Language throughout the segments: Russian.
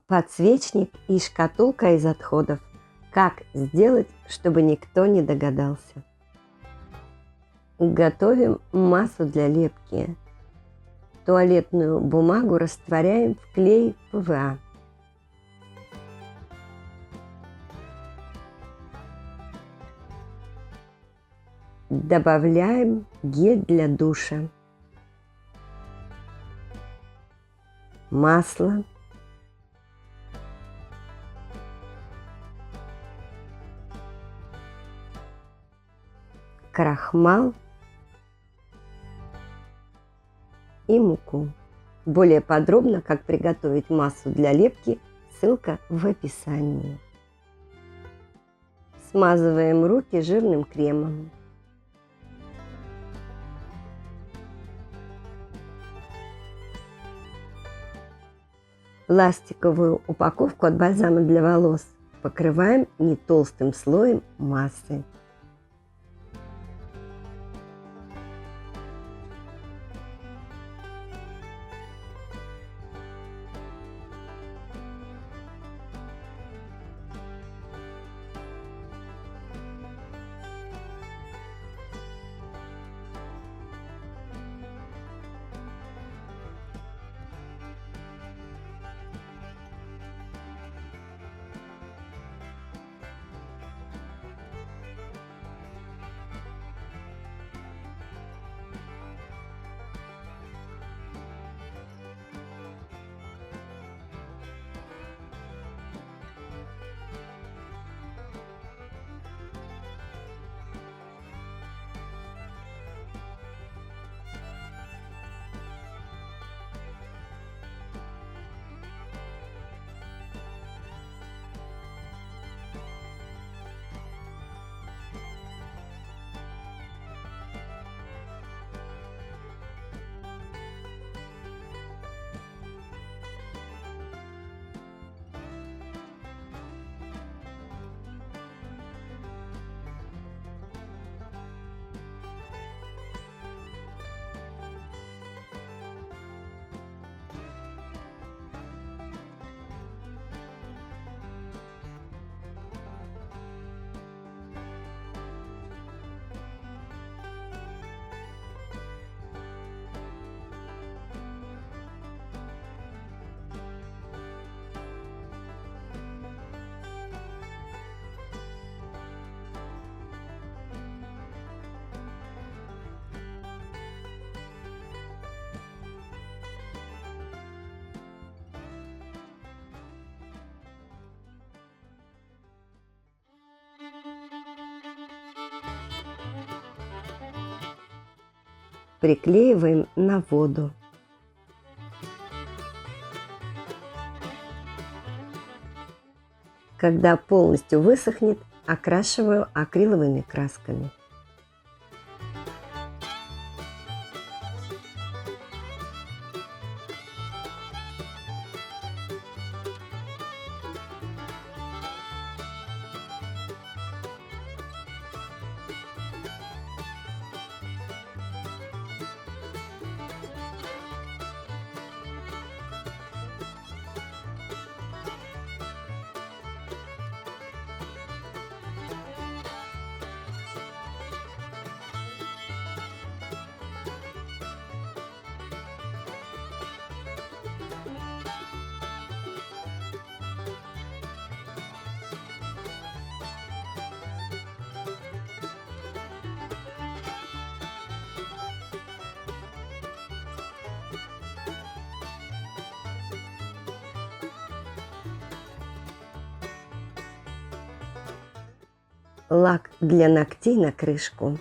Подсвечник и шкатулка из отходов. Как сделать, чтобы никто не догадался? Готовим массу для лепки. Туалетную бумагу растворяем в клей ПВА. Добавляем гель для душа, масло, крахмал и муку. Более подробно, как приготовить массу для лепки, ссылка в описании. Смазываем руки жирным кремом. Пластиковую упаковку от бальзама для волос покрываем не толстым слоем массы. Приклеиваем на воду. Когда полностью высохнет, окрашиваю акриловыми красками. Лак для ногтей на крышку.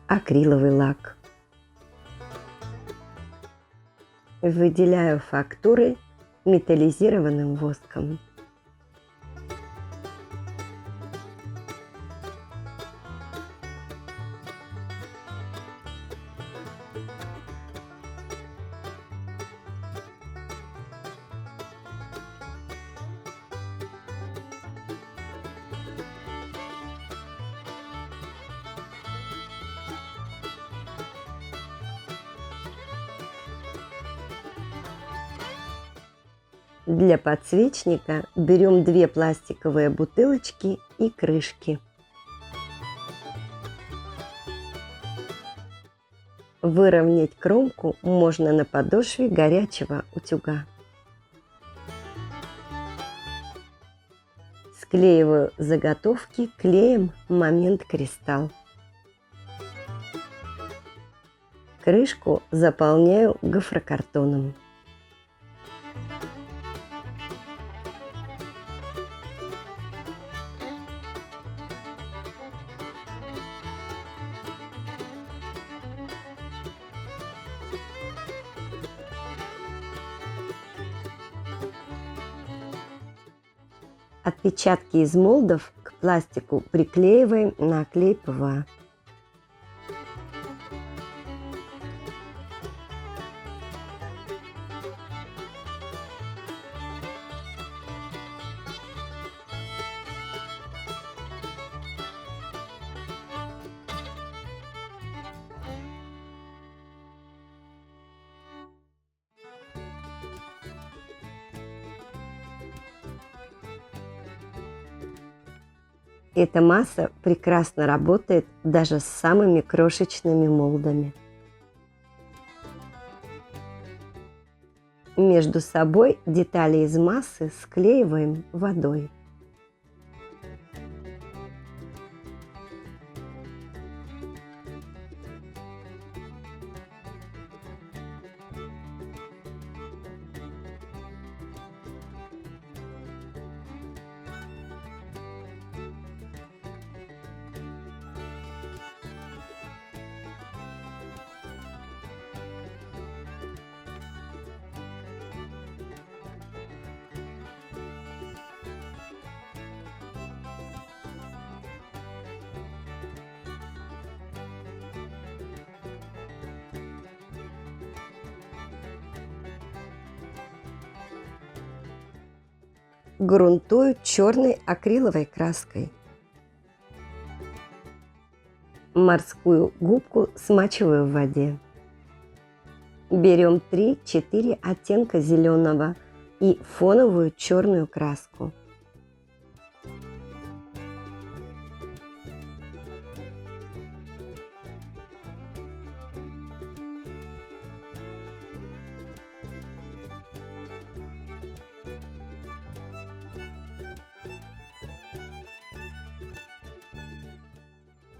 Акриловый лак. Выделяю фактуры металлизированным воском. Для подсвечника берем 2 пластиковые бутылочки и крышки. Выровнять кромку можно на подошве горячего утюга. Склеиваю заготовки клеем Момент Кристалл. Крышку заполняю гофрокартоном. Отпечатки из молдов к пластику приклеиваем на клей ПВА. Эта масса прекрасно работает даже с самыми крошечными молдами. Между собой детали из массы склеиваем водой. Грунтую черной акриловой краской. Морскую губку смачиваю в воде. Берем 3-4 оттенка зеленого и фоновую черную краску.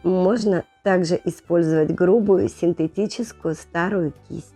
Можно также использовать грубую синтетическую старую кисть.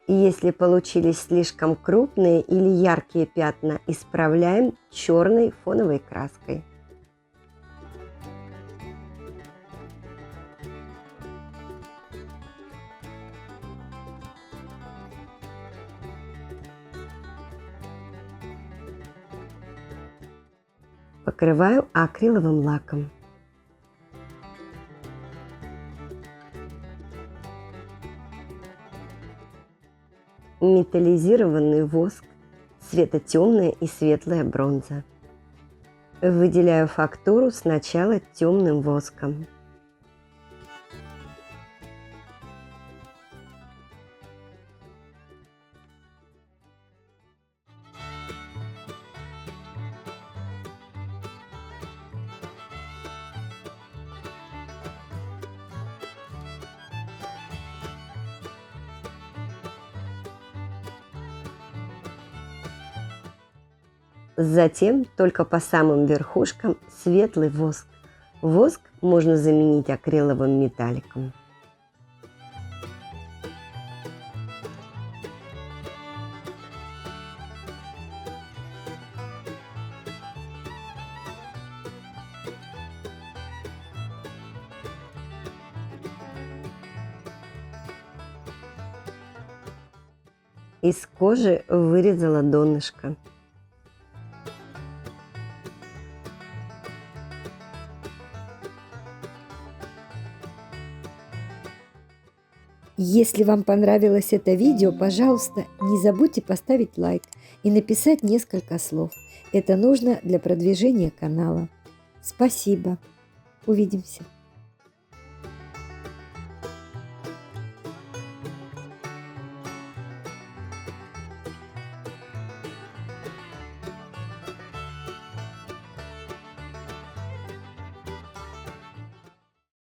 Если получились слишком крупные или яркие пятна, исправляем черной фоновой краской. Покрываю акриловым лаком. Металлизированный воск, цвета темная и светлая бронза. Выделяю фактуру сначала темным воском. Затем только по самым верхушкам светлый воск. Воск можно заменить акриловым металликом. Из кожи вырезала донышко. Если вам понравилось это видео, пожалуйста, не забудьте поставить лайк и написать несколько слов. Это нужно для продвижения канала. Спасибо. Увидимся.